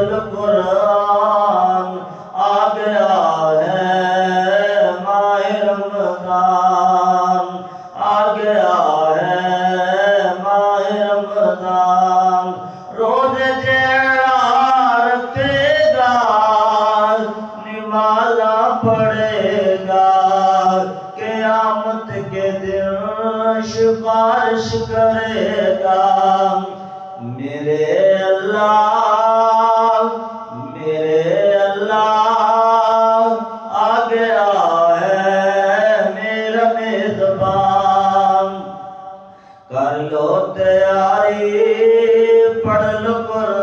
لو قرآن، آ گیا ہے ماہ رمضان، آ گیا ہے ماہ رمضان۔ روزے جیڑا رکھے گا نمازاں پڑھے گا، قیامت کے دن سفارش کرے گا۔ میرے اللہ آ گیا ہے میرا میزبان، کر لو تیاری پڑھ لو قرآن۔